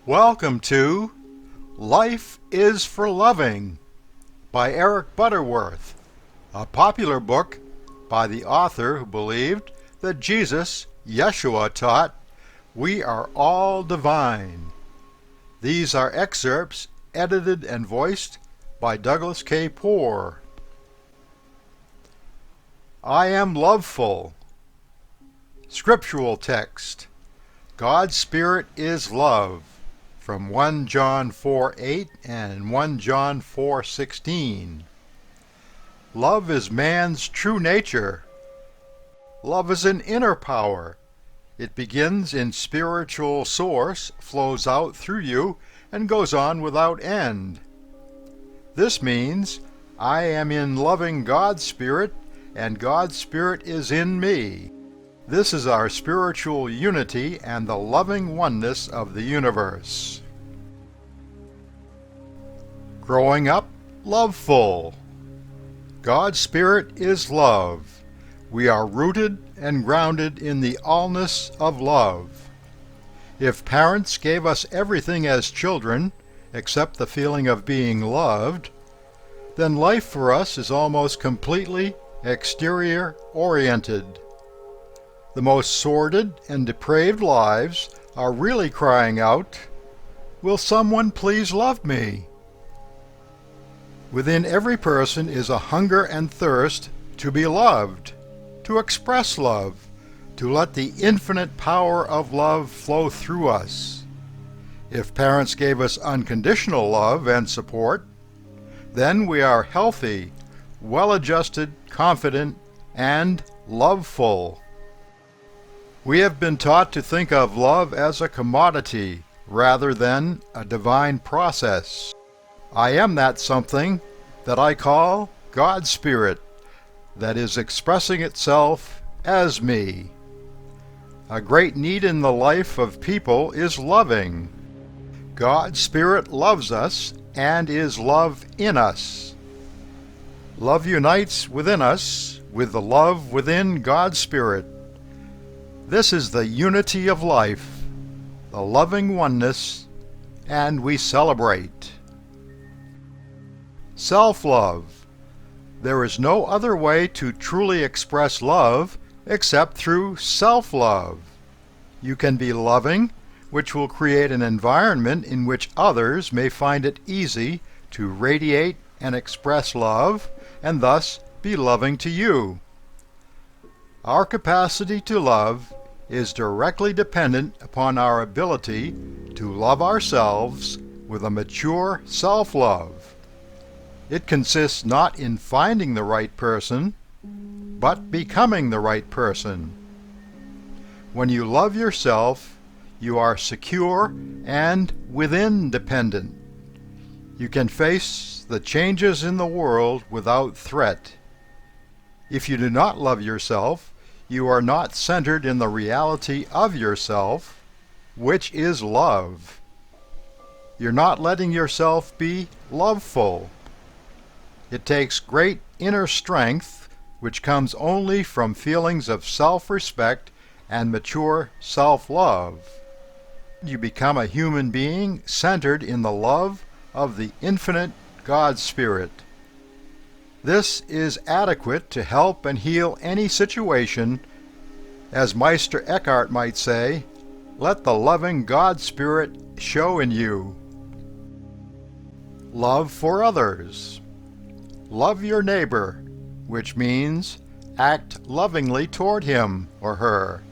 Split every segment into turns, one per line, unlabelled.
Welcome to Life is for Loving by ERIC Butterworth, a popular book by the author who believed that Jesus, Yeshua, taught, "We are all divine." These are excerpts edited and voiced by Douglas K. Poore. I am loveful. Scriptural text. God's Spirit is love, from 1 John 4:8 and 1 John 4:16. Love is man's true nature. Love is an inner power. It begins in spiritual source, flows out through you, and goes on without end. This means I am in loving God's Spirit, and God's Spirit is in me. This is our spiritual unity and the loving oneness of the universe. Growing up loveful. God's Spirit is love. We are rooted and grounded in the allness of love. If parents gave us everything as children, except the feeling of being loved, then life for us is almost completely exterior oriented. The most sordid and depraved lives are really crying out, "Will someone please love me?" Within every person is a hunger and thirst to be loved, to express love, to let the infinite power of love flow through us. If parents gave us unconditional love and support, then we are healthy, well-adjusted, confident, and loveful. We have been taught to think of love as a commodity rather than a divine process. I am that something that I call God's Spirit that is expressing itself as me. A great need in the life of people is loving. God's Spirit loves us and is love in us. Love unites within us with the love within God's Spirit. This is the unity of life, the loving oneness, and we celebrate. Self-love. There is no other way to truly express love except through self-love. You can be loving, which will create an environment in which others may find it easy to radiate and express love, and thus be loving to you. Our capacity to love is directly dependent upon our ability to love ourselves with a mature self-love. It consists not in finding the right person, but becoming the right person. When you love yourself, you are secure and within dependent. You can face the changes in the world without threat. If you do not love yourself, you are not centered in the reality of yourself, which is love. You're not letting yourself be loveful. It takes great inner strength, which comes only from feelings of self-respect and mature self-love. You become a human being centered in the love of the infinite God Spirit. This is adequate to help and heal any situation. As Meister Eckhart might say, let the loving God Spirit show in you. Love for others. Love your neighbor, which means act lovingly toward him or her.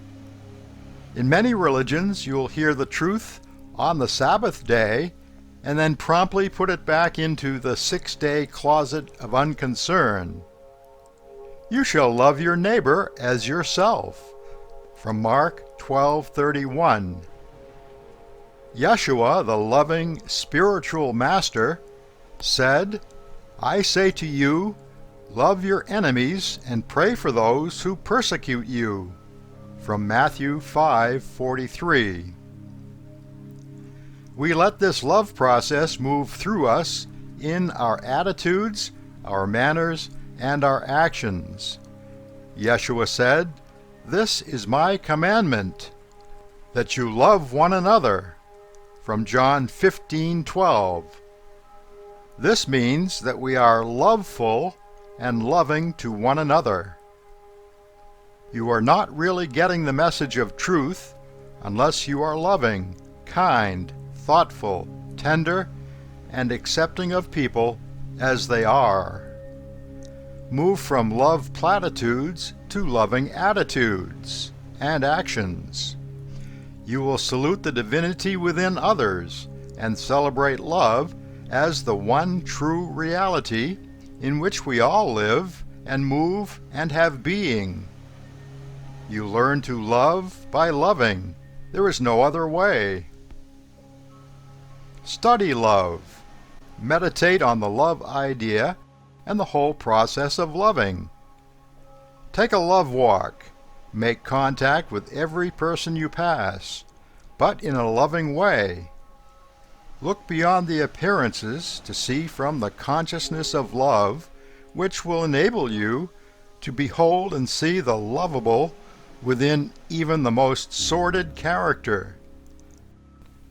In many religions, you'll hear the truth on the Sabbath day and then promptly put it back into the six-day closet of unconcern. You shall love your neighbor as yourself, from Mark 12:31. Yeshua, the loving spiritual master, said, "I say to you, love your enemies and pray for those who persecute you," from Matthew 5:43. We let this love process move through us in our attitudes, our manners, and our actions. Yeshua said, This is my commandment, that you love one another. From John 15:12. This means that we are loveful and loving to one another. You are not really getting the message of truth unless you are loving, kind, thoughtful, tender, and accepting of people as they are. Move from love platitudes to loving attitudes and actions. You will salute the divinity within others and celebrate love as the one true reality in which we all live and move and have being. You learn to love by loving. There is no other way. Study love. Meditate on the love idea and the whole process of loving. Take a love walk. Make contact with every person you pass, but in a loving way. Look beyond the appearances to see from the consciousness of love, which will enable you to behold and see the lovable within even the most sordid character.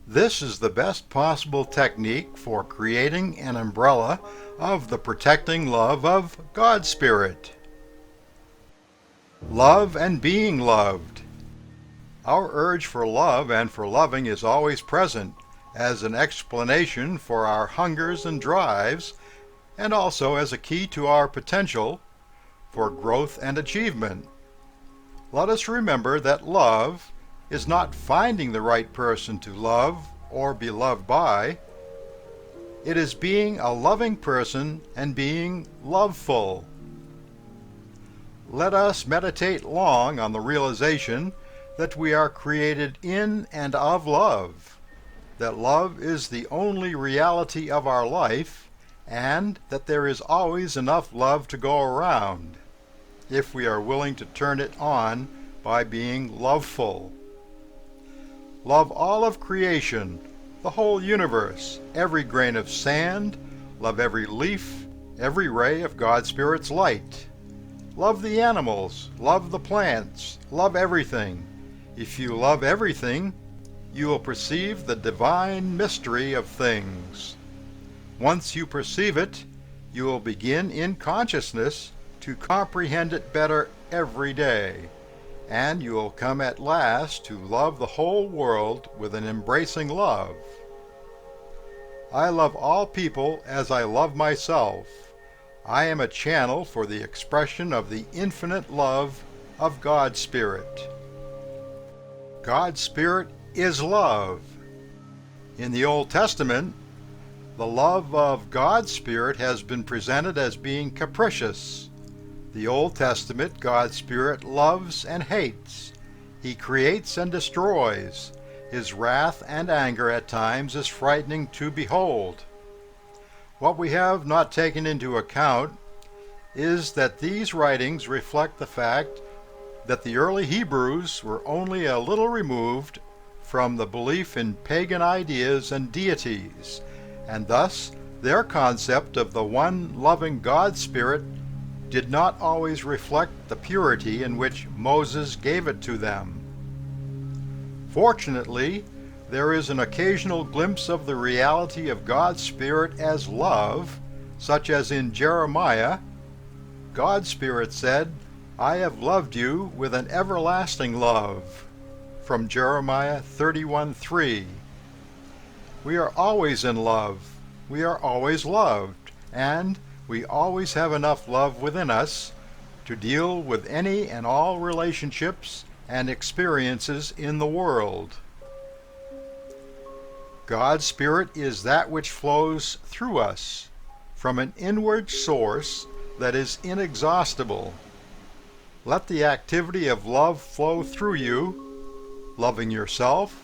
This is the best possible technique for creating an umbrella of the protecting love of God's Spirit. Love and being loved. Our urge for love and for loving is always present as an explanation for our hungers and drives, and also as a key to our potential for growth and achievement. Let us remember that love is not finding the right person to love or be loved by. It is being a loving person and being loveful. Let us meditate long on the realization that we are created in and of love, that love is the only reality of our life, and that there is always enough love to go around, if we are willing to turn it on by being loveful. Love all of creation, the whole universe, every grain of sand. Love every leaf, every ray of God's Spirit's light. Love the animals, love the plants, love everything. If you love everything, you will perceive the divine mystery of things. Once you perceive it, you will begin in consciousness to comprehend it better every day, and you will come at last to love the whole world with an embracing love. I love all people as I love myself. I am a channel for the expression of the infinite love of God's Spirit. God's Spirit is love. In the Old Testament, the love of God's Spirit has been presented as being capricious. The Old Testament, God's Spirit loves and hates. He creates and destroys. His wrath and anger at times is frightening to behold. What we have not taken into account is that these writings reflect the fact that the early Hebrews were only a little removed from the belief in pagan ideas and deities, and thus their concept of the one loving God Spirit did not always reflect the purity in which Moses gave it to them. Fortunately, there is an occasional glimpse of the reality of God's Spirit as love, such as in Jeremiah. God's Spirit said, "I have loved you with an everlasting love." From Jeremiah 31:3. We are always in love. We are always loved, and we always have enough love within us to deal with any and all relationships and experiences in the world. God's Spirit is that which flows through us from an inward source that is inexhaustible. Let the activity of love flow through you, loving yourself,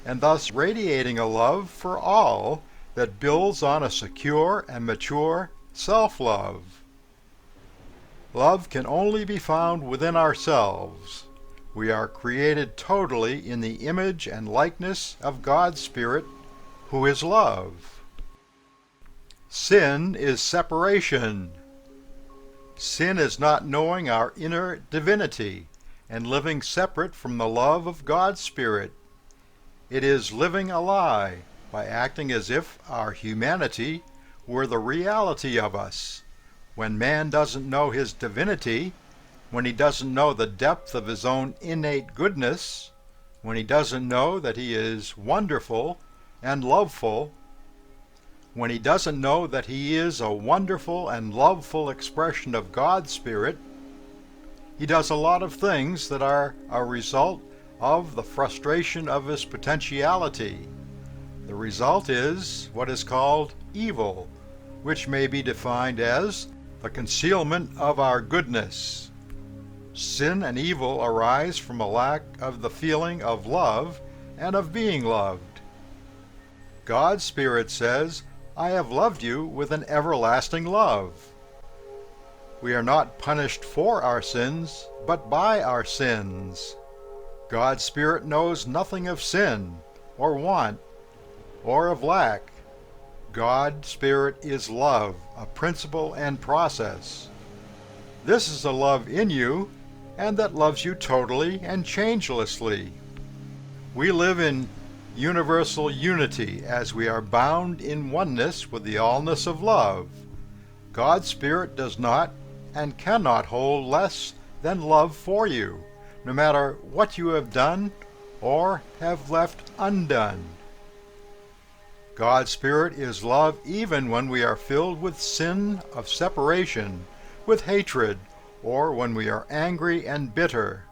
and thus radiating a love for all that builds on a secure and mature self-love. Love can only be found within ourselves. We are created totally in the image and likeness of God's Spirit, who is love. Sin is separation. Sin is not knowing our inner divinity, and living separate from the love of God's Spirit. It is living a lie by acting as if our humanity were the reality of us. When man doesn't know his divinity, when he doesn't know the depth of his own innate goodness, when he doesn't know that he is wonderful and loveful, when he doesn't know that he is a wonderful and loveful expression of God's Spirit, he does a lot of things that are a result of the frustration of his potentiality. The result is what is called evil, which may be defined as the concealment of our goodness. Sin and evil arise from a lack of the feeling of love and of being loved. God's Spirit says, "I have loved you with an everlasting love." We are not punished for our sins, but by our sins. God's Spirit knows nothing of sin, or want, or of lack. God's Spirit is love, a principle and process. This is a love in you, and that loves you totally and changelessly. We live in universal unity as we are bound in oneness with the allness of love. God's Spirit does not and cannot hold less than love for you, no matter what you have done or have left undone. God's Spirit is love even when we are filled with sin of separation, with hatred, or when we are angry and bitter.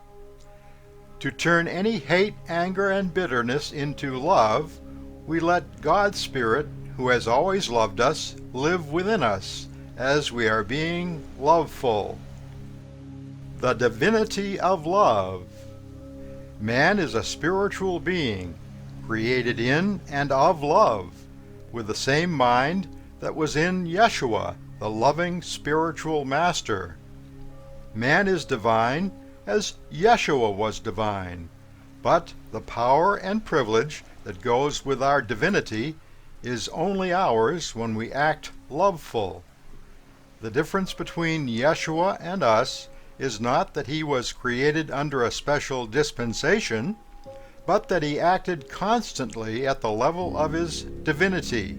To turn any hate, anger, and bitterness into love, we let God's Spirit, who has always loved us, live within us as we are being loveful. The divinity of love. Man is a spiritual being, created in and of love, with the same mind that was in Yeshua, the loving spiritual master. Man is divine as Yeshua was divine, but the power and privilege that goes with our divinity is only ours when we act loveful. The difference between Yeshua and us is not that he was created under a special dispensation, but that he acted constantly at the level of his divinity,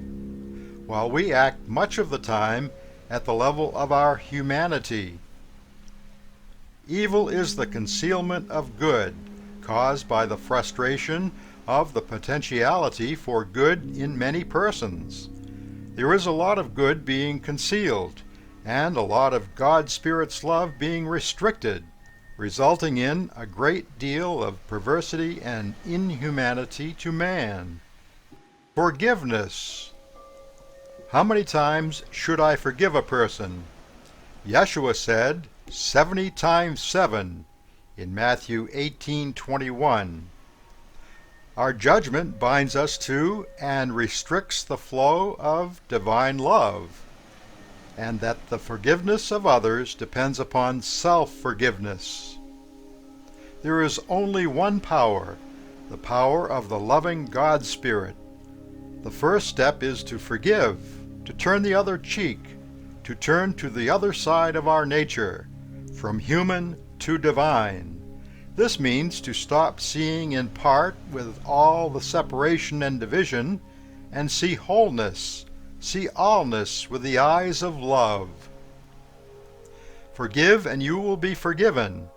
while we act much of the time at the level of our humanity. Evil is the concealment of good, caused by the frustration of the potentiality for good in many persons. There is a lot of good being concealed, and a lot of God's Spirit's love being restricted, resulting in a great deal of perversity and inhumanity to man. Forgiveness. How many times should I forgive a person? Yeshua said 70 times 7 in Matthew 18:21. Our judgment binds us to and restricts the flow of divine love, and that the forgiveness of others depends upon self-forgiveness. There is only one power, the power of the loving God Spirit. The first step is to forgive, to turn the other cheek, to turn to the other side of our nature, from human to divine. This means to stop seeing in part with all the separation and division, and see wholeness, see allness with the eyes of love. Forgive and you will be forgiven.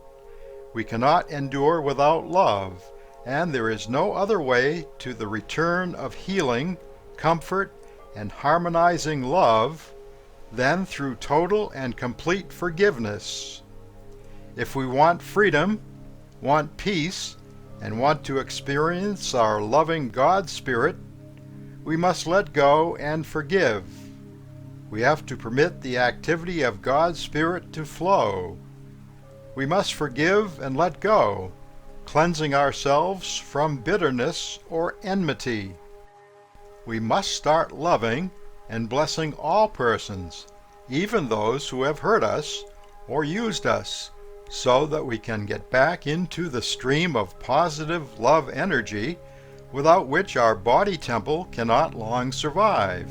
We cannot endure without love, and there is no other way to the return of healing, comfort, and harmonizing love than through total and complete forgiveness. If we want freedom, want peace, and want to experience our loving God Spirit, we must let go and forgive. We have to permit the activity of God's Spirit to flow. We must forgive and let go, cleansing ourselves from bitterness or enmity. We must start loving and blessing all persons, even those who have hurt us or used us, so that we can get back into the stream of positive love energy without which our body temple cannot long survive.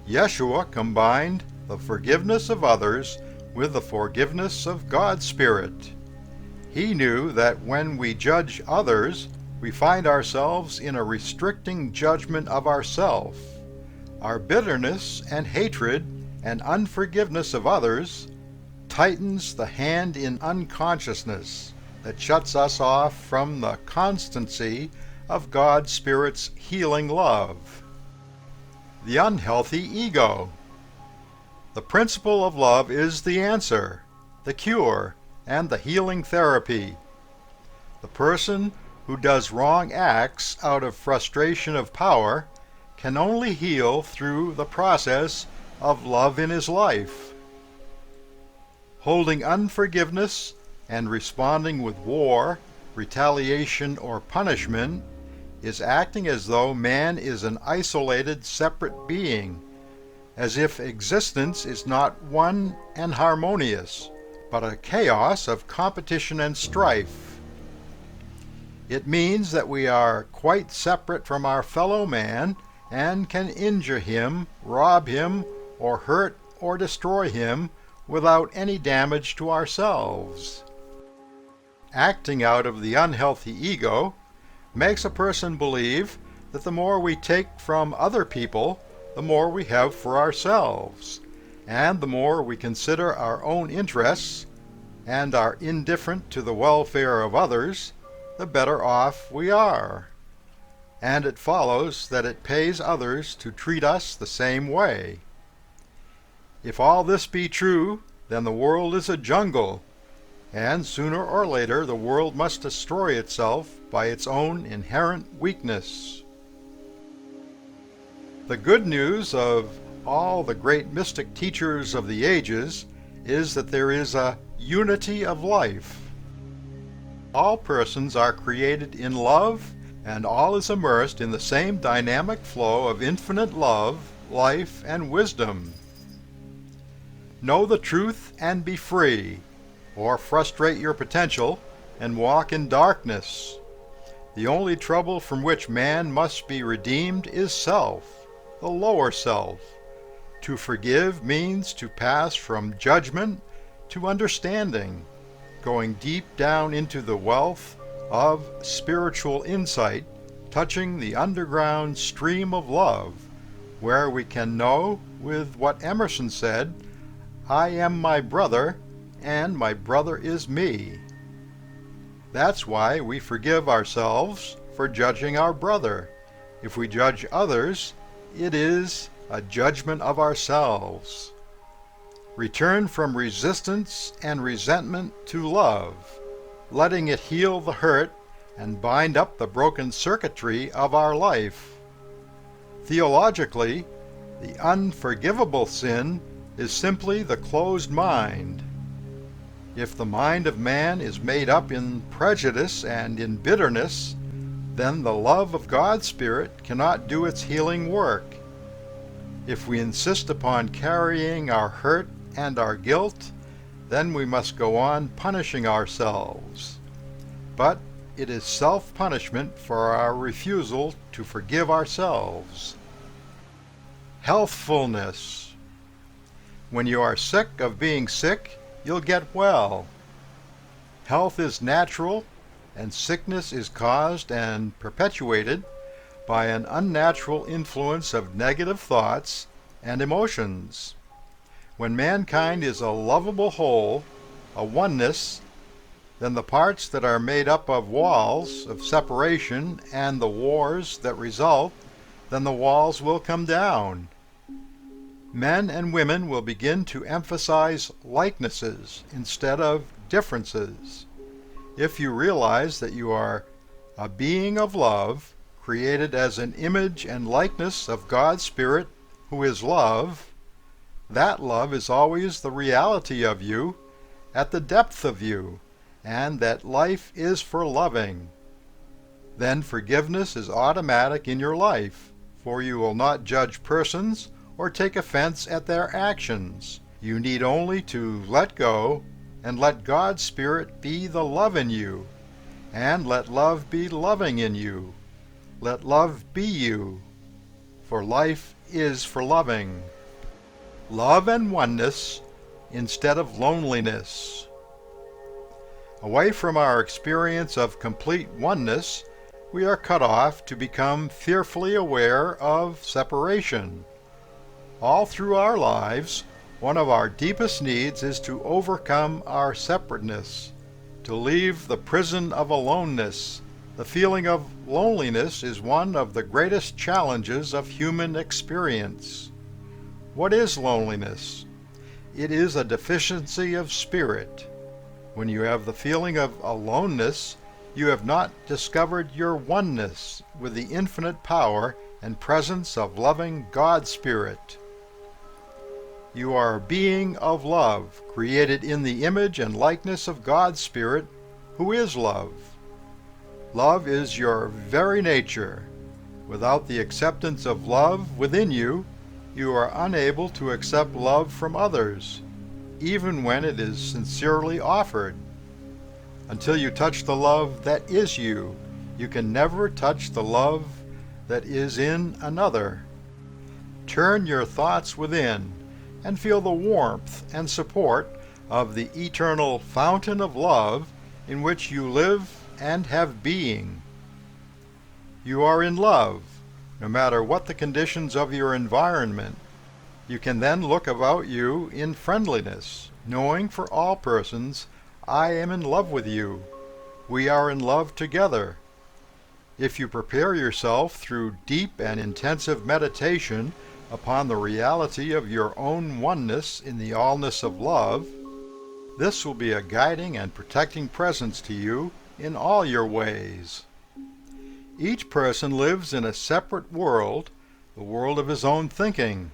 Yeshua combined the forgiveness of others with the forgiveness of God's Spirit. He knew that when we judge others, we find ourselves in a restricting judgment of ourself. Our bitterness and hatred and unforgiveness of others tightens the hand in unconsciousness that shuts us off from the constancy of God's Spirit's healing love. The unhealthy ego. The principle of love is the answer, the cure, and the healing therapy. The person who does wrong acts out of frustration of power can only heal through the process of love in his life. Holding unforgiveness and responding with war, retaliation, or punishment is acting as though man is an isolated, separate being, as if existence is not one and harmonious, but a chaos of competition and strife. It means that we are quite separate from our fellow man and can injure him, rob him, or hurt or destroy him without any damage to ourselves. Acting out of the unhealthy ego makes a person believe that the more we take from other people, the more we have for ourselves, and the more we consider our own interests and are indifferent to the welfare of others, the better off we are. And it follows that it pays others to treat us the same way. If all this be true, then the world is a jungle, and sooner or later the world must destroy itself by its own inherent weakness. The good news of all the great mystic teachers of the ages is that there is a unity of life. All persons are created in love, and all is immersed in the same dynamic flow of infinite love, life, and wisdom. Know the truth and be free, or frustrate your potential and walk in darkness. The only trouble from which man must be redeemed is self, the lower self. To forgive means to pass from judgment to understanding, going deep down into the wealth of spiritual insight, touching the underground stream of love, where we can know, with what Emerson said, "I am my brother, and my brother is me." That's why we forgive ourselves for judging our brother. If we judge others, it is a judgment of ourselves. Return from resistance and resentment to love, letting it heal the hurt and bind up the broken circuitry of our life. Theologically, the unforgivable sin is simply the closed mind. If the mind of man is made up in prejudice and in bitterness, then the love of God's Spirit cannot do its healing work. If we insist upon carrying our hurt and our guilt, then we must go on punishing ourselves. But it is self-punishment for our refusal to forgive ourselves. Healthfulness. When you are sick of being sick, you'll get well. Health is natural, and sickness is caused and perpetuated by an unnatural influence of negative thoughts and emotions. When mankind is a lovable whole, a oneness, then the parts that are made up of walls of separation and the wars that result, then the walls will come down. Men and women will begin to emphasize likenesses instead of differences. If you realize that you are a being of love, created as an image and likeness of God's Spirit, who is love, that love is always the reality of you, at the depth of you, and that life is for loving. Then forgiveness is automatic in your life, for you will not judge persons or take offense at their actions. You need only to let go and let God's Spirit be the love in you, and let love be loving in you. Let love be you, for life is for loving. Love and oneness instead of loneliness. Away from our experience of complete oneness, we are cut off to become fearfully aware of separation. All through our lives, one of our deepest needs is to overcome our separateness, to leave the prison of aloneness. The feeling of loneliness is one of the greatest challenges of human experience. What is loneliness? It is a deficiency of spirit. When you have the feeling of aloneness, you have not discovered your oneness with the infinite power and presence of loving God Spirit. You are a being of love, created in the image and likeness of God's Spirit, who is love. Love is your very nature. Without the acceptance of love within you, you are unable to accept love from others, even when it is sincerely offered. Until you touch the love that is you, you can never touch the love that is in another. Turn your thoughts within and feel the warmth and support of the eternal fountain of love in which you live and have being. You are in love, no matter what the conditions of your environment. You can then look about you in friendliness, knowing for all persons, I am in love with you. We are in love together. If you prepare yourself through deep and intensive meditation upon the reality of your own oneness in the allness of love, this will be a guiding and protecting presence to you in all your ways. Each person lives in a separate world, the world of his own thinking.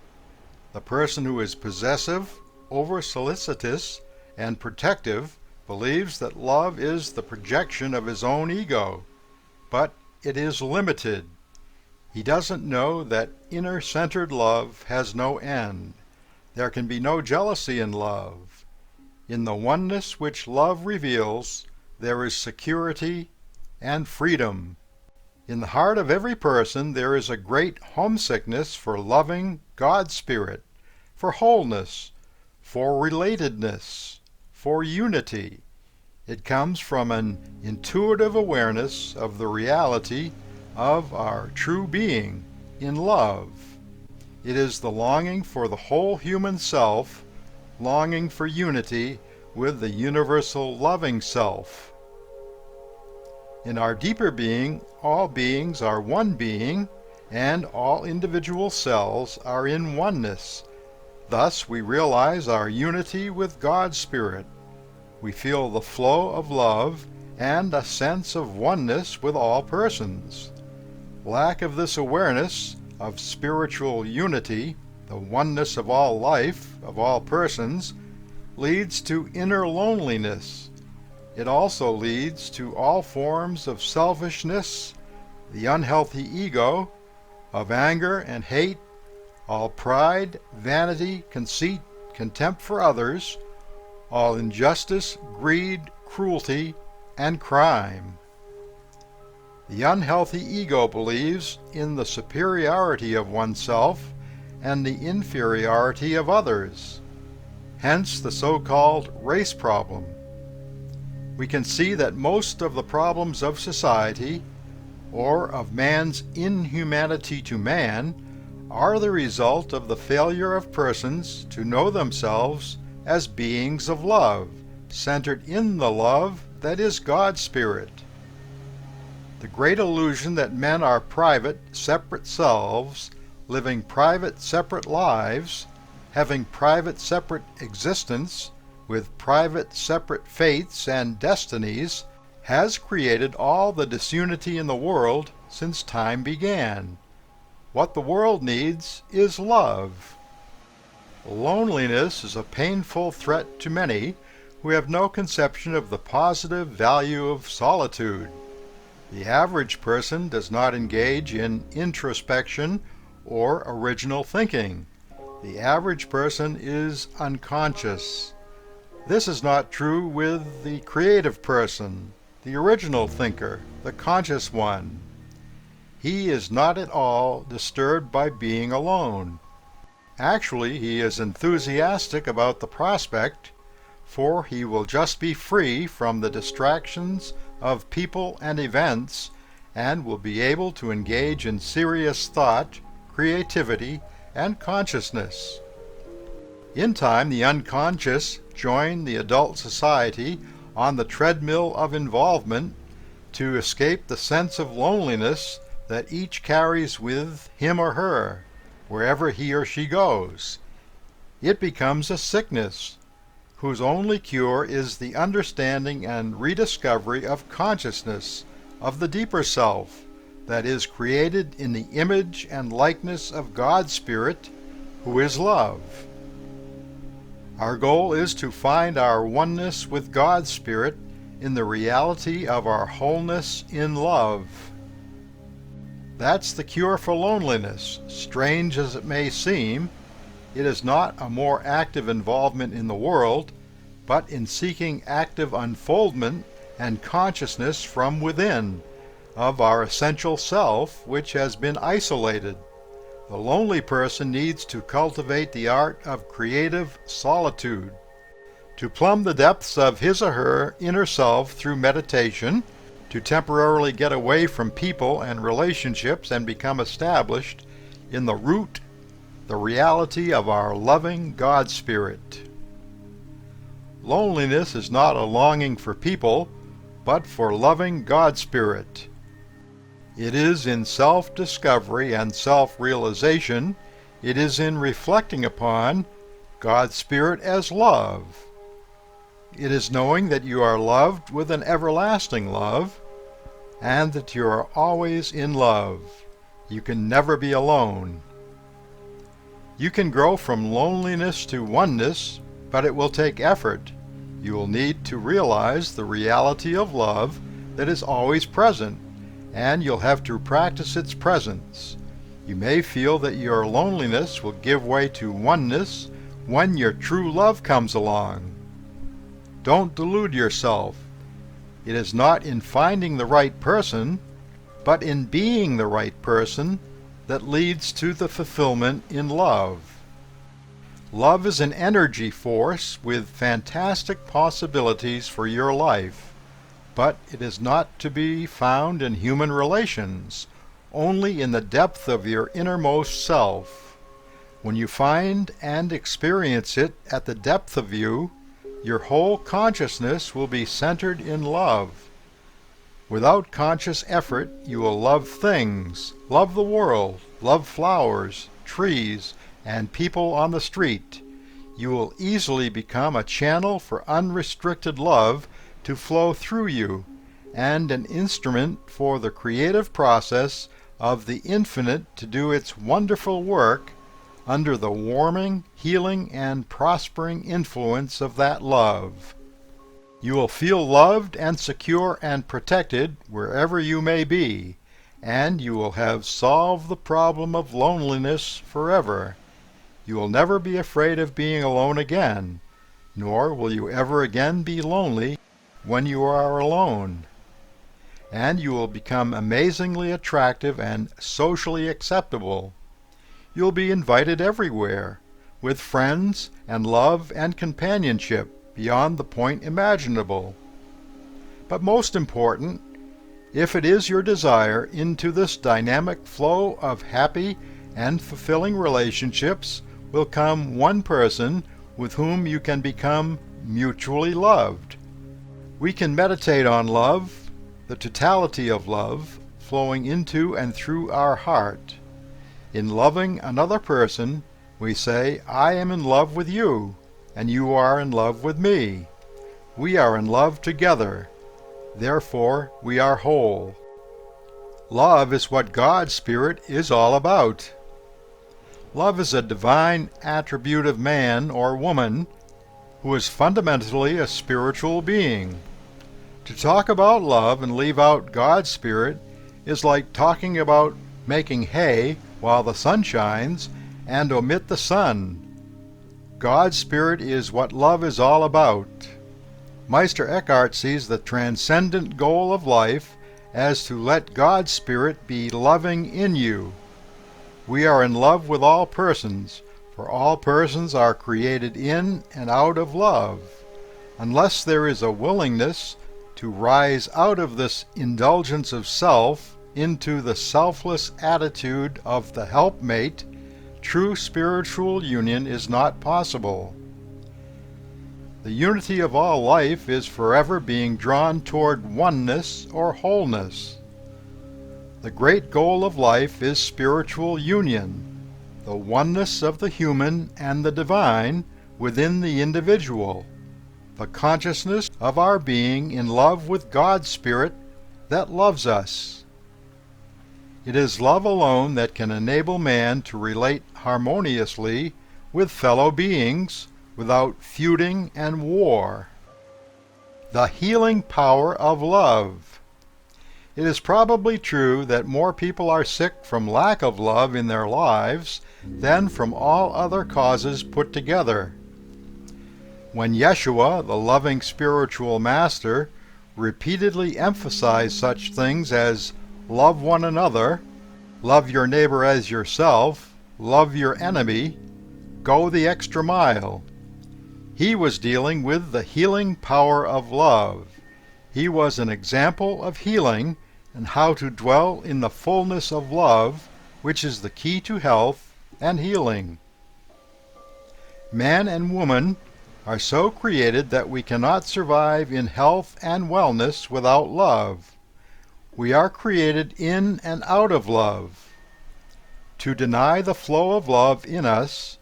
The person who is possessive, over-solicitous, and protective believes that love is the projection of his own ego, but it is limited. He doesn't know that inner-centered love has no end. There can be no jealousy in love. In the oneness which love reveals, there is security and freedom. In the heart of every person there is a great homesickness for loving God's Spirit, for wholeness, for relatedness, for unity. It comes from an intuitive awareness of the reality of our true being in love. It is the longing for the whole human self, longing for unity with the universal loving self. In our deeper being, all beings are one being, and all individual cells are in oneness. Thus we realize our unity with God's Spirit. We feel the flow of love and a sense of oneness with all persons. Lack of this awareness of spiritual unity, the oneness of all life, of all persons, leads to inner loneliness. It also leads to all forms of selfishness, the unhealthy ego, of anger and hate, all pride, vanity, conceit, contempt for others, all injustice, greed, cruelty, and crime. The unhealthy ego believes in the superiority of oneself and the inferiority of others, hence the so-called race problem. We can see that most of the problems of society, or of man's inhumanity to man, are the result of the failure of persons to know themselves as beings of love, centered in the love that is God's Spirit. The great illusion that men are private, separate selves, living private, separate lives, having private, separate existence, with private, separate fates and destinies, has created all the disunity in the world since time began. What the world needs is love. Loneliness is a painful threat to many who have no conception of the positive value of solitude. The average person does not engage in introspection or original thinking. The average person is unconscious. This is not true with the creative person, the original thinker, the conscious one. He is not at all disturbed by being alone. Actually, he is enthusiastic about the prospect, for he will just be free from the distractions of people and events and will be able to engage in serious thought, creativity, and consciousness. In time, the unconscious join the adult society on the treadmill of involvement to escape the sense of loneliness that each carries with him or her wherever he or she goes. It becomes a sickness whose only cure is the understanding and rediscovery of consciousness of the deeper self that is created in the image and likeness of God's Spirit, who is love. Our goal is to find our oneness with God's Spirit in the reality of our wholeness in love. That's the cure for loneliness. Strange as it may seem, it is not a more active involvement in the world, but in seeking active unfoldment and consciousness from within of our essential self, which has been isolated. The lonely person needs to cultivate the art of creative solitude, to plumb the depths of his or her inner self through meditation, to temporarily get away from people and relationships and become established in the root, the reality of our loving God Spirit. Loneliness is not a longing for people, but for loving God Spirit. It is in self-discovery and self-realization, it is in reflecting upon God's Spirit as love. It is knowing that you are loved with an everlasting love, and that you are always in love. You can never be alone. You can grow from loneliness to oneness, but it will take effort. You will need to realize the reality of love that is always present, and you'll have to practice its presence. You may feel that your loneliness will give way to oneness when your true love comes along. Don't delude yourself. It is not in finding the right person, but in being the right person that leads to the fulfillment in love. Love is an energy force with fantastic possibilities for your life, but it is not to be found in human relations, only in the depth of your innermost self. When you find and experience it at the depth of you, your whole consciousness will be centered in love. Without conscious effort, you will love things, love the world, love flowers, trees, and people on the street. You will easily become a channel for unrestricted love to flow through you, and an instrument for the creative process of the infinite to do its wonderful work under the warming, healing, and prospering influence of that love. You will feel loved and secure and protected wherever you may be, and you will have solved the problem of loneliness forever. You will never be afraid of being alone again, nor will you ever again be lonely when you are alone. And you will become amazingly attractive and socially acceptable. You'll be invited everywhere, with friends and love and companionship beyond the point imaginable. But most important, if it is your desire, into this dynamic flow of happy and fulfilling relationships will come one person with whom you can become mutually loved. We can meditate on love, the totality of love, flowing into and through our heart. In loving another person, we say, I am in love with you, and you are in love with me. We are in love together. Therefore, we are whole. Love is what God's Spirit is all about. Love is a divine attribute of man or woman who is fundamentally a spiritual being. To talk about love and leave out God's Spirit is like talking about making hay while the sun shines and omit the sun. God's Spirit is what love is all about. Meister Eckhart sees the transcendent goal of life as to let God's Spirit be loving in you. We are in love with all persons, for all persons are created in and out of love. Unless there is a willingness to rise out of this indulgence of self into the selfless attitude of the helpmate, true spiritual union is not possible. The unity of all life is forever being drawn toward oneness or wholeness. The great goal of life is spiritual union, the oneness of the human and the divine within the individual, the consciousness of our being in love with God's Spirit that loves us. It is love alone that can enable man to relate harmoniously with fellow beings without feuding and war. The healing power of love. It is probably true that more people are sick from lack of love in their lives than from all other causes put together. When Yeshua, the loving spiritual master, repeatedly emphasized such things as love one another, love your neighbor as yourself, love your enemy, go the extra mile, he was dealing with the healing power of love. He was an example of healing and how to dwell in the fullness of love, which is the key to health and healing. Man and woman are so created that we cannot survive in health and wellness without love. We are created in and out of love. To deny the flow of love in us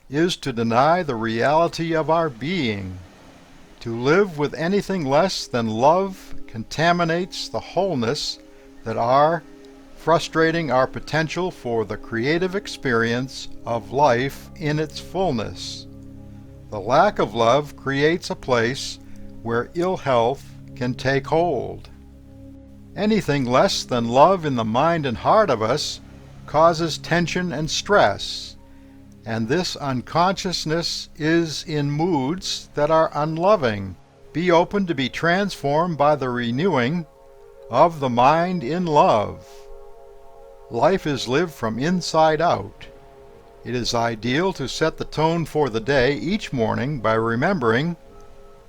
is to deny the reality of our being. To live with anything less than love contaminates the wholeness that are, frustrating our potential for the creative experience of life in its fullness. The lack of love creates a place where ill health can take hold. Anything less than love in the mind and heart of us causes tension and stress, and this unconsciousness is in moods that are unloving. Be open to be transformed by the renewing of the mind in love. Life is lived from inside out. It is ideal to set the tone for the day each morning by remembering,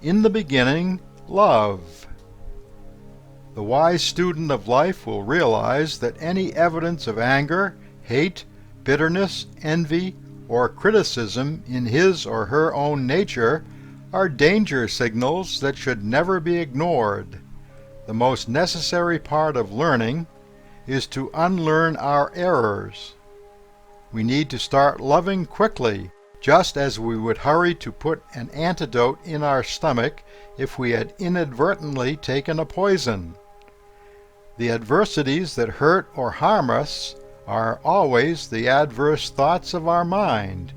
in the beginning, love. The wise student of life will realize that any evidence of anger, hate, bitterness, envy, or criticism in his or her own nature are danger signals that should never be ignored. The most necessary part of learning is to unlearn our errors. We need to start loving quickly, just as we would hurry to put an antidote in our stomach if we had inadvertently taken a poison. The adversities that hurt or harm us are always the adverse thoughts of our mind.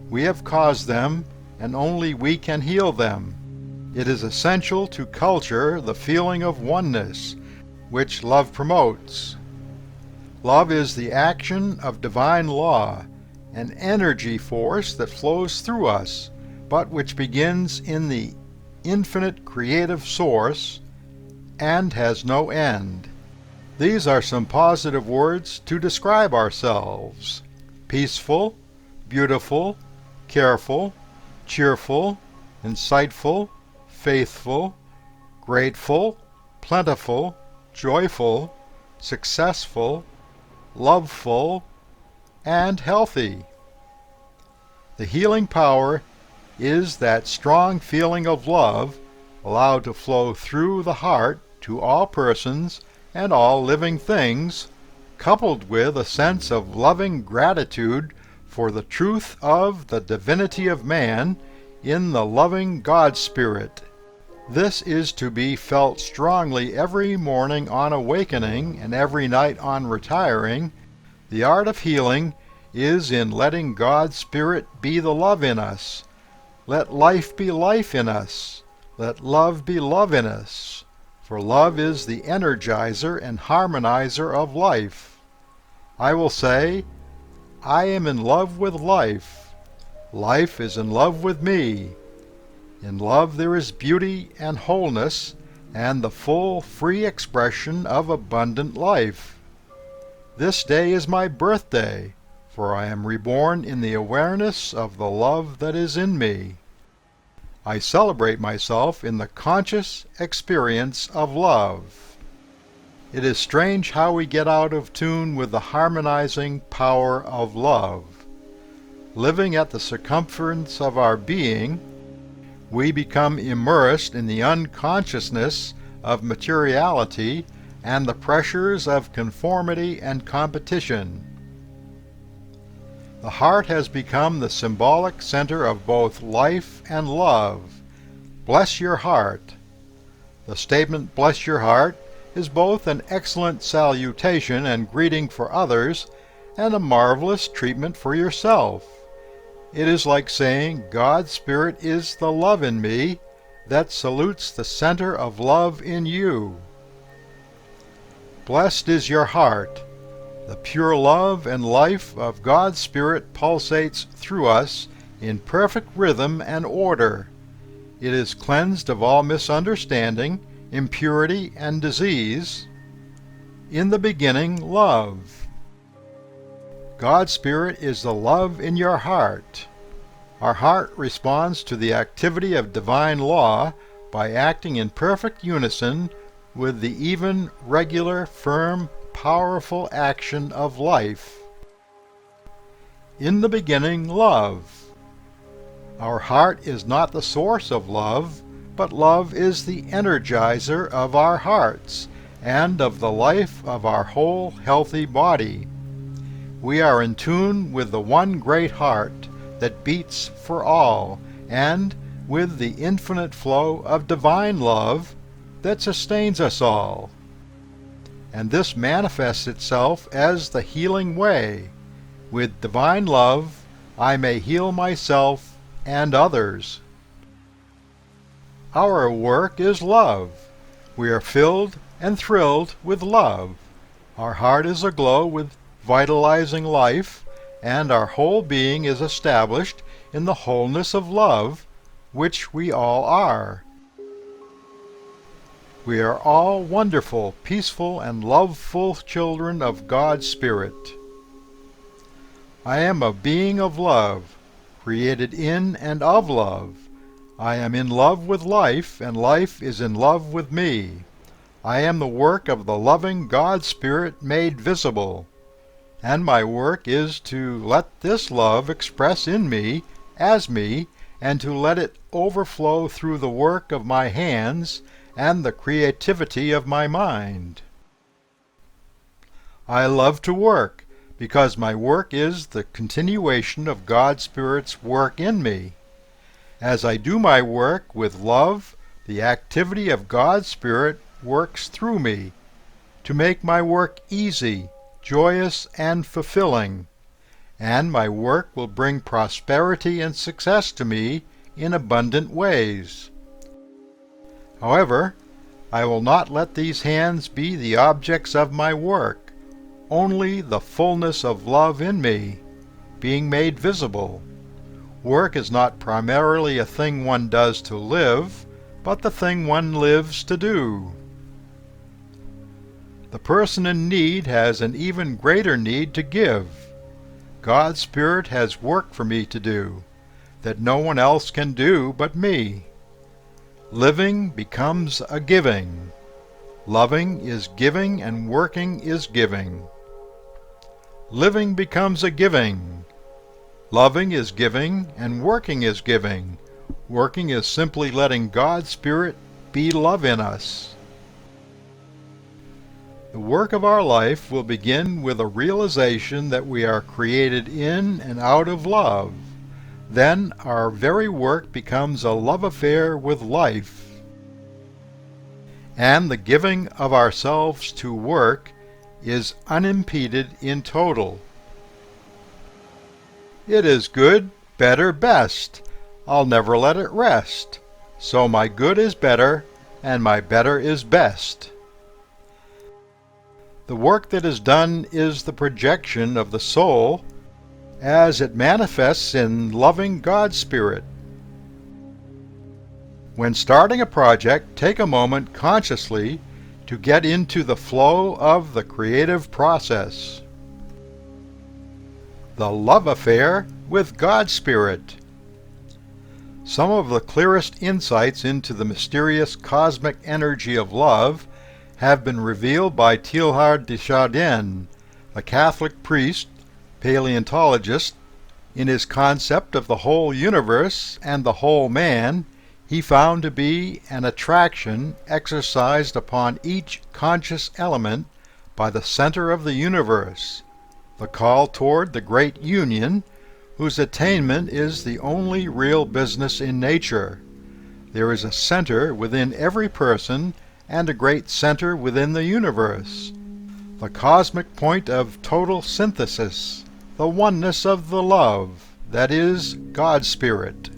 We have caused them, and only we can heal them. It is essential to culture the feeling of oneness, which love promotes. Love is the action of divine law, an energy force that flows through us, but which begins in the infinite creative source and has no end. These are some positive words to describe ourselves: peaceful, beautiful, careful, cheerful, insightful, faithful, grateful, plentiful, joyful, successful, loveful, and healthy. The healing power is that strong feeling of love allowed to flow through the heart to all persons and all living things, coupled with a sense of loving gratitude for the truth of the divinity of man in the loving God Spirit. This is to be felt strongly every morning on awakening and every night on retiring. The art of healing is in letting God's Spirit be the love in us. Let life be life in us. Let love be love in us. For love is the energizer and harmonizer of life. I will say, I am in love with life. Life is in love with me. In love there is beauty and wholeness and the full, free expression of abundant life. This day is my birthday, for I am reborn in the awareness of the love that is in me. I celebrate myself in the conscious experience of love. It is strange how we get out of tune with the harmonizing power of love. Living at the circumference of our being, we become immersed in the unconsciousness of materiality and the pressures of conformity and competition. The heart has become the symbolic center of both life and love. Bless your heart. The statement, "bless your heart," is both an excellent salutation and greeting for others and a marvelous treatment for yourself. It is like saying, "God's Spirit is the love in me that salutes the center of love in you." Blessed is your heart. The pure love and life of God's Spirit pulsates through us in perfect rhythm and order. It is cleansed of all misunderstanding, impurity, and disease. In the beginning, love. God's Spirit is the love in your heart. Our heart responds to the activity of divine law by acting in perfect unison with the even, regular, firm, powerful action of life. In the beginning, love. Our heart is not the source of love, but love is the energizer of our hearts and of the life of our whole healthy body. We are in tune with the one great heart that beats for all, and with the infinite flow of divine love that sustains us all. And this manifests itself as the healing way. With divine love, I may heal myself and others. Our work is love. We are filled and thrilled with love. Our heart is aglow with vitalizing life, and our whole being is established in the wholeness of love, which we all are. We are all wonderful, peaceful, and loveful children of God's Spirit. I am a being of love, created in and of love. I am in love with life, and life is in love with me. I am the work of the loving God Spirit made visible, and my work is to let this love express in me, as me, and to let it overflow through the work of my hands and the creativity of my mind. I love to work, because my work is the continuation of God's Spirit's work in me. As I do my work with love, the activity of God's Spirit works through me to make my work easy, joyous, and fulfilling, and my work will bring prosperity and success to me in abundant ways. However, I will not let these hands be the objects of my work, only the fullness of love in me being made visible. Work is not primarily a thing one does to live, but the thing one lives to do. The person in need has an even greater need to give. God's Spirit has work for me to do that no one else can do but me. Living becomes a giving. Loving is giving, and working is giving. Living becomes a giving. Loving is giving, and working is giving. Working is simply letting God's Spirit be love in us. The work of our life will begin with a realization that we are created in and out of love. Then our very work becomes a love affair with life. And the giving of ourselves to work is unimpeded in total. It is good, better, best. I'll never let it rest. So my good is better, and my better is best. The work that is done is the projection of the soul as it manifests in loving God's Spirit. When starting a project, take a moment consciously to get into the flow of the creative process. The love affair with God's Spirit. Some of the clearest insights into the mysterious cosmic energy of love have been revealed by Teilhard de Chardin, a Catholic priest, paleontologist. In his concept of the whole universe and the whole man, he found to be an attraction exercised upon each conscious element by the center of the universe, the call toward the great union, whose attainment is the only real business in nature. There is a center within every person and a great center within the universe, the cosmic point of total synthesis, the oneness of the love, that is, God's Spirit.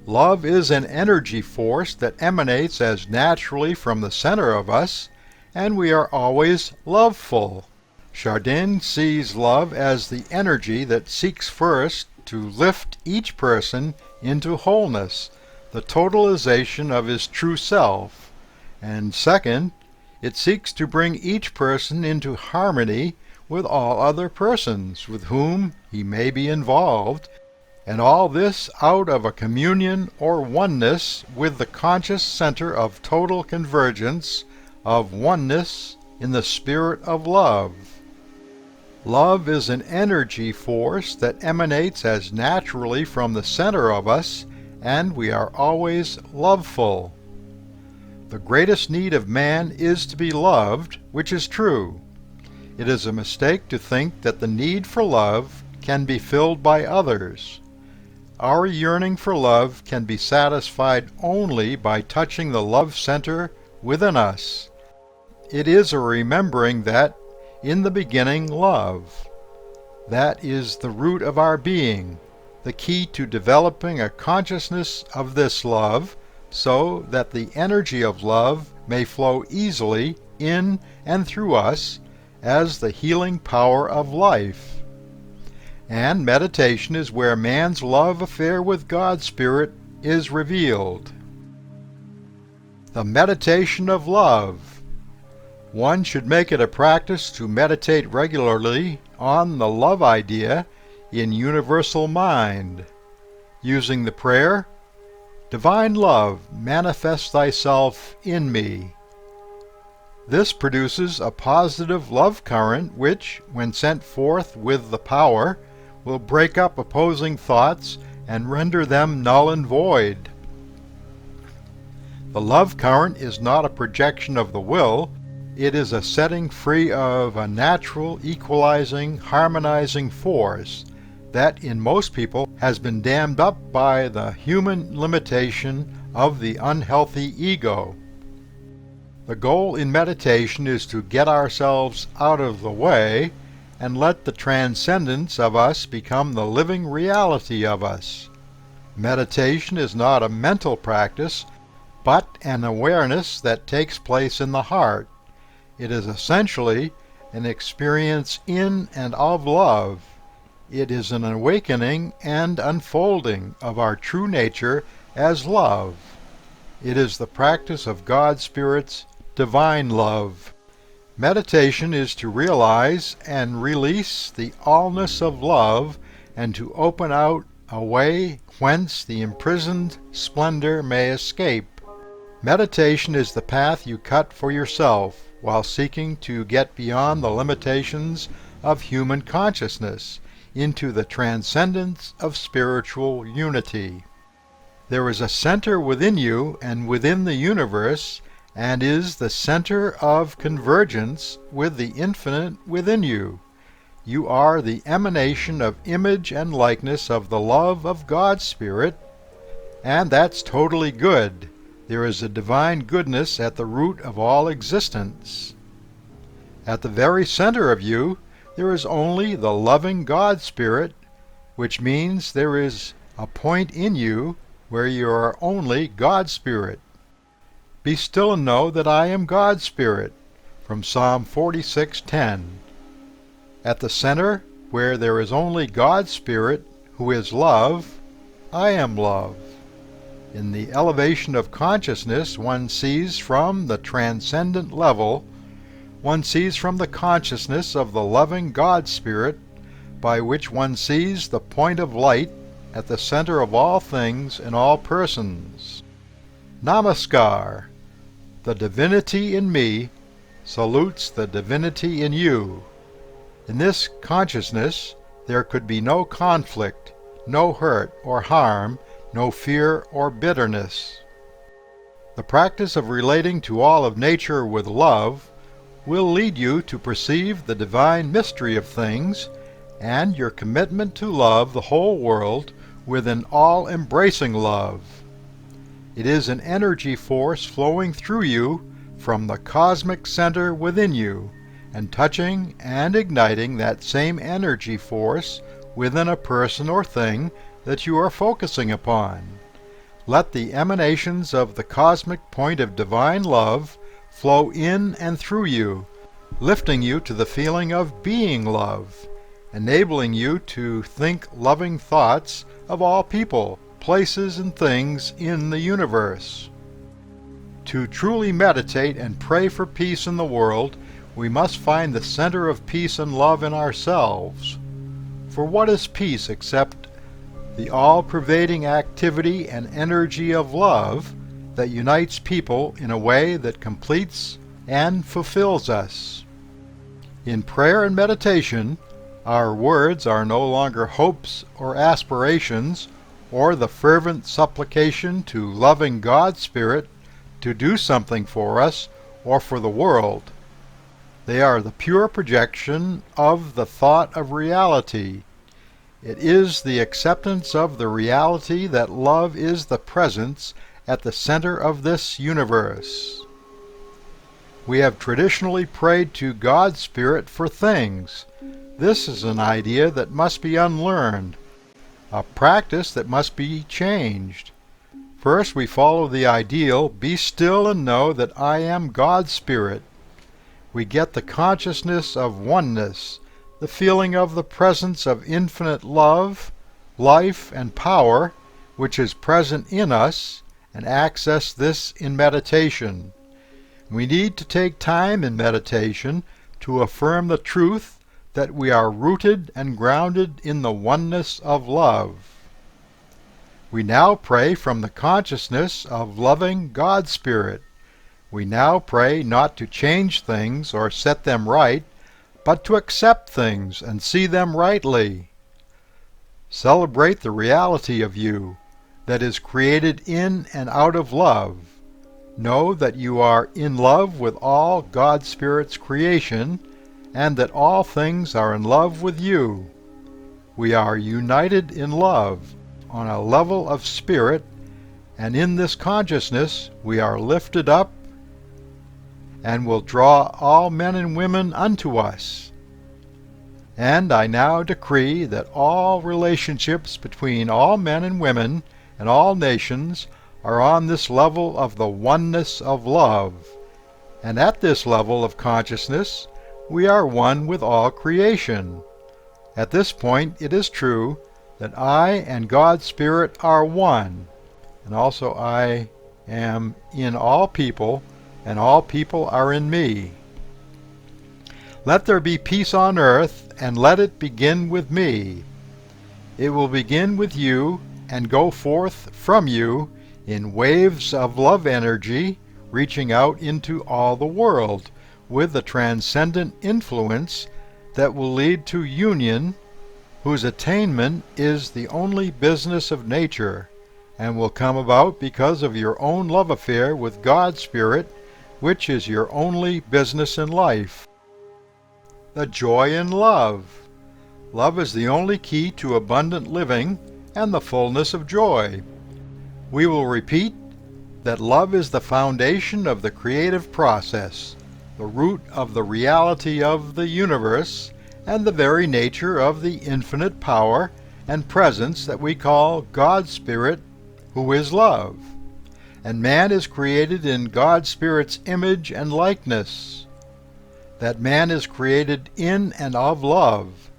Love is an energy force that emanates as naturally from the center of us, and we are always loveful. Chardin sees love as the energy that seeks first to lift each person into wholeness, the totalization of his true self, and second, it seeks to bring each person into harmony with all other persons with whom he may be involved, and all this out of a communion or oneness with the conscious center of total convergence, of oneness in the spirit of love. Love is an energy force that emanates as naturally from the center of us, and we are always loveful. The greatest need of man is to be loved, which is true. It is a mistake to think that the need for love can be filled by others. Our yearning for love can be satisfied only by touching the love center within us. It is a remembering that, in the beginning, love. That is the root of our being, the key to developing a consciousness of this love, so that the energy of love may flow easily in and through us as the healing power of life. And meditation is where man's love affair with God's Spirit is revealed. The meditation of love. One should make it a practice to meditate regularly on the love idea in universal mind, using the prayer, "Divine love, manifest thyself in me." This produces a positive love current which, when sent forth with the power, will break up opposing thoughts and render them null and void. The love current is not a projection of the will, it is a setting free of a natural, equalizing, harmonizing force that in most people has been dammed up by the human limitation of the unhealthy ego. The goal in meditation is to get ourselves out of the way and let the transcendence of us become the living reality of us. Meditation is not a mental practice, but an awareness that takes place in the heart. It is essentially an experience in and of love. It is an awakening and unfolding of our true nature as love. It is the practice of God's Spirit's divine love. Meditation is to realize and release the allness of love and to open out a way whence the imprisoned splendor may escape. Meditation is the path you cut for yourself while seeking to get beyond the limitations of human consciousness into the transcendence of spiritual unity. There is a center within you and within the universe, and is the center of convergence with the infinite within you. You are the emanation of image and likeness of the love of God's Spirit, and that's totally good. There is a divine goodness at the root of all existence. At the very center of you, there is only the loving God Spirit, which means there is a point in you where you are only God Spirit. Be still and know that I am God Spirit, from Psalm 46:10. At the center, where there is only God Spirit, who is love, I am love. In the elevation of consciousness, one sees from the transcendent level, one sees from the consciousness of the loving God Spirit, by which one sees the point of light at the center of all things and all persons. Namaskar. The divinity in me salutes the divinity in you. In this consciousness there could be no conflict, no hurt or harm, no fear or bitterness. The practice of relating to all of nature with love will lead you to perceive the divine mystery of things and your commitment to love the whole world with an all-embracing love. It is an energy force flowing through you from the cosmic center within you and touching and igniting that same energy force within a person or thing that you are focusing upon. Let the emanations of the cosmic point of divine love flow in and through you, lifting you to the feeling of being love, enabling you to think loving thoughts of all people, places, and things in the universe. To truly meditate and pray for peace in the world, we must find the center of peace and love in ourselves. For what is peace except the all-pervading activity and energy of love that unites people in a way that completes and fulfills us? In prayer and meditation, our words are no longer hopes or aspirations or the fervent supplication to loving God Spirit to do something for us or for the world. They are the pure projection of the thought of reality. It is the acceptance of the reality that love is the presence at the center of this universe. We have traditionally prayed to God Spirit for things. This is an idea that must be unlearned, a practice that must be changed. First, we follow the ideal, be still and know that I am God Spirit. We get the consciousness of oneness, the feeling of the presence of infinite love, life, and power, which is present in us, and access this in meditation. We need to take time in meditation to affirm the truth that we are rooted and grounded in the oneness of love. We now pray from the consciousness of loving God Spirit. We now pray not to change things or set them right, but to accept things and see them rightly. Celebrate the reality of you that is created in and out of love. Know that you are in love with all God Spirit's creation and that all things are in love with you. We are united in love on a level of spirit, and in this consciousness we are lifted up and will draw all men and women unto us. And I now decree that all relationships between all men and women and all nations are on this level of the oneness of love. And at this level of consciousness, we are one with all creation. At this point, it is true that I and God's Spirit are one, and also I am in all people, and all people are in me. Let there be peace on earth, and let it begin with me. It will begin with you and go forth from you in waves of love energy, reaching out into all the world with a transcendent influence that will lead to union, whose attainment is the only business of nature, and will come about because of your own love affair with God's Spirit, which is your only business in life. The joy in love. Love is the only key to abundant living and the fullness of joy. We will repeat that love is the foundation of the creative process, the root of the reality of the universe, and the very nature of the infinite power and presence that we call God's Spirit, who is love. And man is created in God's Spirit's image and likeness. That man is created in and of love.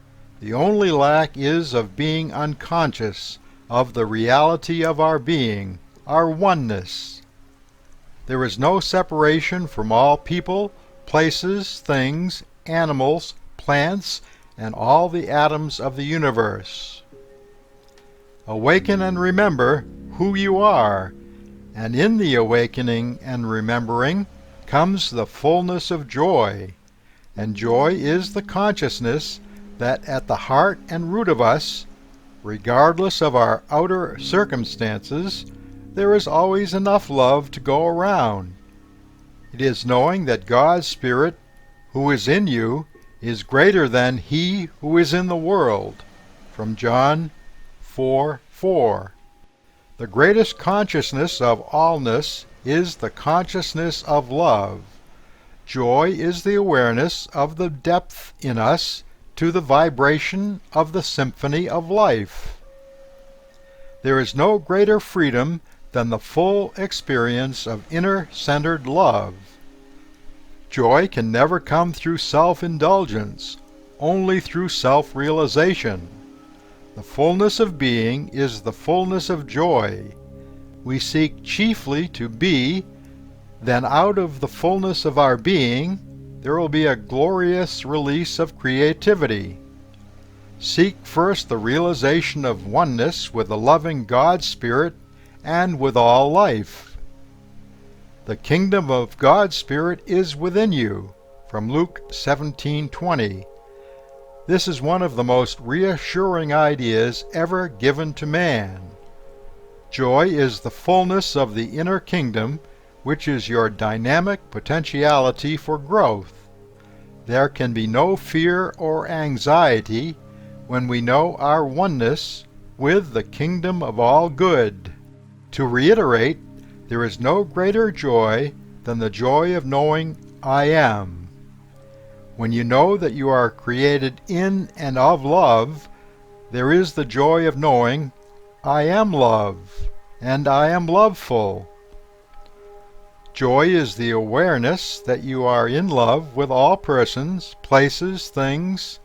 The only lack is of being unconscious of the reality of our being, our oneness. There is no separation from all people, places, things, animals, plants, and all the atoms of the universe. Awaken and remember who you are, and in the awakening and remembering comes the fullness of joy. And joy is the consciousness that at the heart and root of us, regardless of our outer circumstances, there is always enough love to go around. It is knowing that God's Spirit, who is in you, is greater than he who is in the world. From John 4:4. The greatest consciousness of allness is the consciousness of love. Joy is the awareness of the depth in us to the vibration of the symphony of life. There is no greater freedom than the full experience of inner-centered love. Joy can never come through self-indulgence, only through self-realization. The fullness of being is the fullness of joy. We seek chiefly to be, then out of the fullness of our being there will be a glorious release of creativity. Seek first the realization of oneness with the loving God Spirit and with all life. The kingdom of God's Spirit is within you. From Luke 17:20. This is one of the most reassuring ideas ever given to man. Joy is the fullness of the inner kingdom, which is your dynamic potentiality for growth. There can be no fear or anxiety when we know our oneness with the kingdom of all good. To reiterate, there is no greater joy than the joy of knowing I am. When you know that you are created in and of love, there is the joy of knowing I am love, and I am loveful. Joy is the awareness that you are in love with all persons, places, things,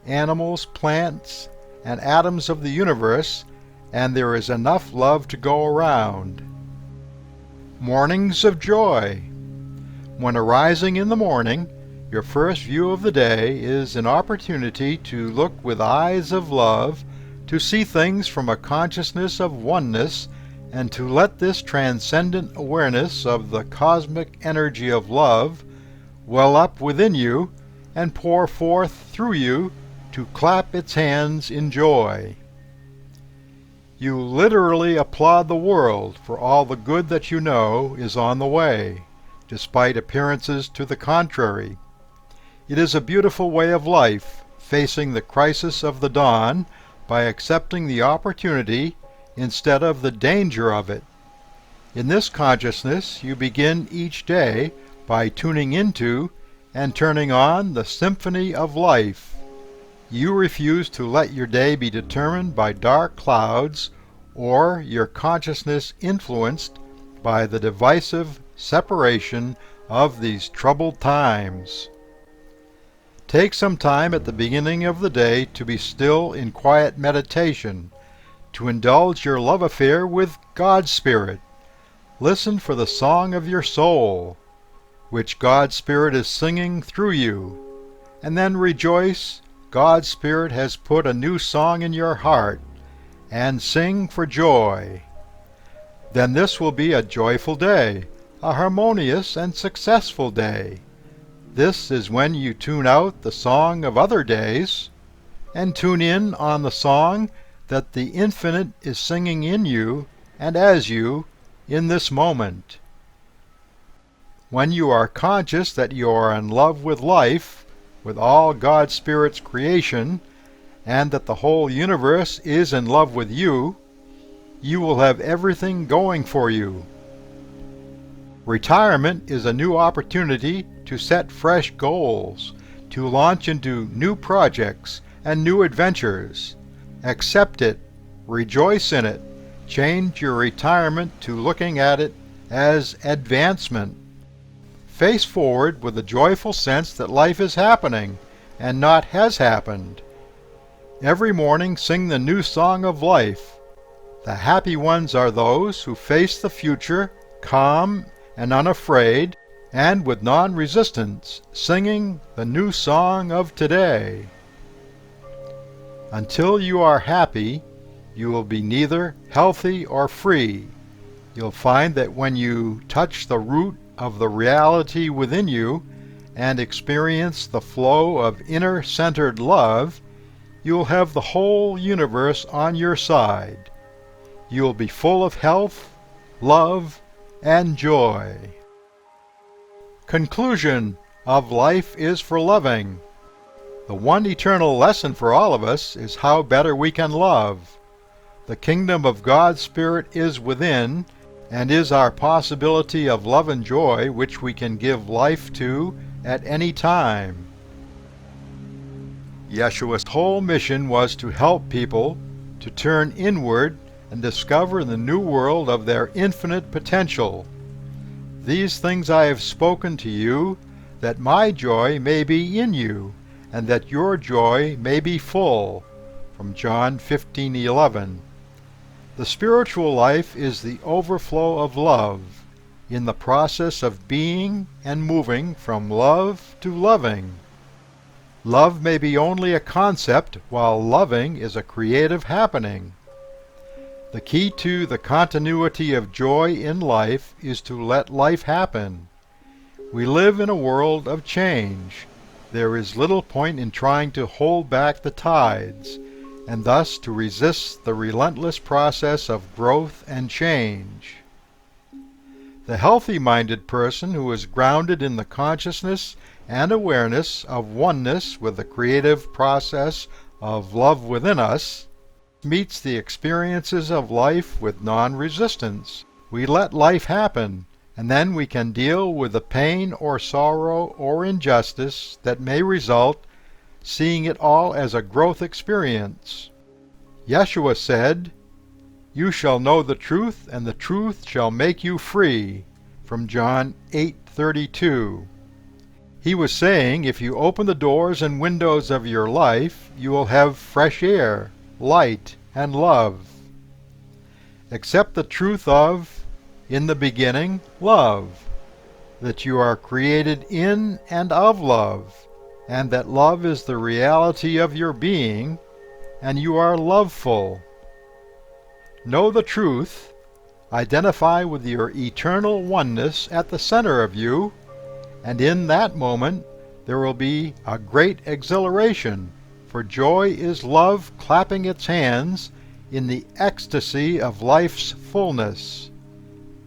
animals, plants, and atoms of the universe, and there is enough love to go around. Mornings of joy. When arising in the morning, your first view of the day is an opportunity to look with eyes of love, to see things from a consciousness of oneness, and to let this transcendent awareness of the cosmic energy of love well up within you and pour forth through you to clap its hands in joy. You literally applaud the world for all the good that you know is on the way, despite appearances to the contrary. It is a beautiful way of life, facing the crisis of the dawn by accepting the opportunity instead of the danger of it. In this consciousness, you begin each day by tuning into and turning on the symphony of life. You refuse to let your day be determined by dark clouds or your consciousness influenced by the divisive separation of these troubled times. Take some time at the beginning of the day to be still in quiet meditation, to indulge your love affair with God's Spirit. Listen for the song of your soul, which God's Spirit is singing through you, and then rejoice God's Spirit has put a new song in your heart, and sing for joy. Then this will be a joyful day, a harmonious and successful day. This is when you tune out the song of other days and tune in on the song that the Infinite is singing in you and as you in this moment. When you are conscious that you are in love with life, with all God's Spirit's creation, and that the whole universe is in love with you, you will have everything going for you. Retirement is a new opportunity to set fresh goals, to launch into new projects and new adventures. Accept it, rejoice in it, change your retirement to looking at it as advancement. Face forward with a joyful sense that life is happening and not has happened. Every morning sing the new song of life. The happy ones are those who face the future calm and unafraid, and with non-resistance, singing the new song of today. Until you are happy, you will be neither healthy or free. You'll find that when you touch the root of the reality within you and experience the flow of inner-centered love, you'll have the whole universe on your side. You'll be full of health, love, and joy. Conclusion of Life is for Loving. The one eternal lesson for all of us is how better we can love. The kingdom of God's Spirit is within, and is our possibility of love and joy which we can give life to at any time. Yeshua's whole mission was to help people to turn inward and discover the new world of their infinite potential. These things I have spoken to you, that my joy may be in you, and that your joy may be full. From John 15:11. The spiritual life is the overflow of love, in the process of being and moving from love to loving. Love may be only a concept, while loving is a creative happening. The key to the continuity of joy in life is to let life happen. We live in a world of change. There is little point in trying to hold back the tides, and thus to resist the relentless process of growth and change. The healthy-minded person who is grounded in the consciousness and awareness of oneness with the creative process of love within us meets the experiences of life with non-resistance. We let life happen, and then we can deal with the pain or sorrow or injustice that may result, seeing it all as a growth experience. Yeshua said, "You shall know the truth, and the truth shall make you free." From John 8:32. He was saying, if you open the doors and windows of your life, you will have fresh air, light, and love. Accept the truth of, in the beginning, love, that you are created in and of love, and that love is the reality of your being, and you are loveful. Know the truth, identify with your eternal oneness at the center of you, and in that moment there will be a great exhilaration, for joy is love clapping its hands in the ecstasy of life's fullness.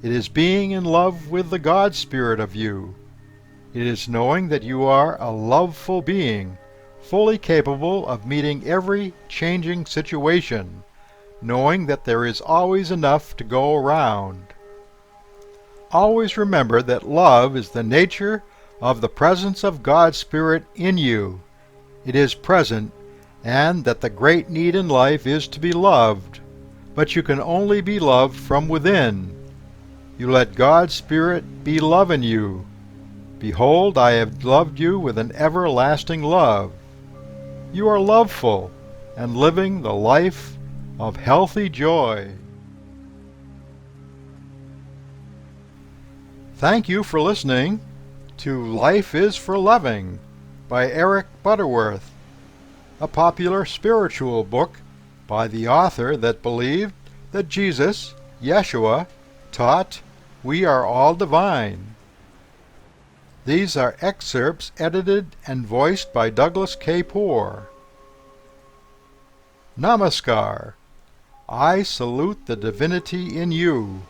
It is being in love with the God Spirit of you. It is knowing that you are a loveful being, fully capable of meeting every changing situation, knowing that there is always enough to go around. Always remember that love is the nature of the presence of God's Spirit in you. It is present, and that the great need in life is to be loved, but you can only be loved from within. You let God's Spirit be love in you. Behold, I have loved you with an everlasting love. You are loveful and living the life of healthy joy. Thank you for listening to Life is for Loving by ERIC Butterworth, a popular spiritual book by the author that believed that Jesus, Yeshua, taught we are all divine. These are excerpts edited and voiced by Douglas K. Poor. Namaskar. I salute the divinity in you.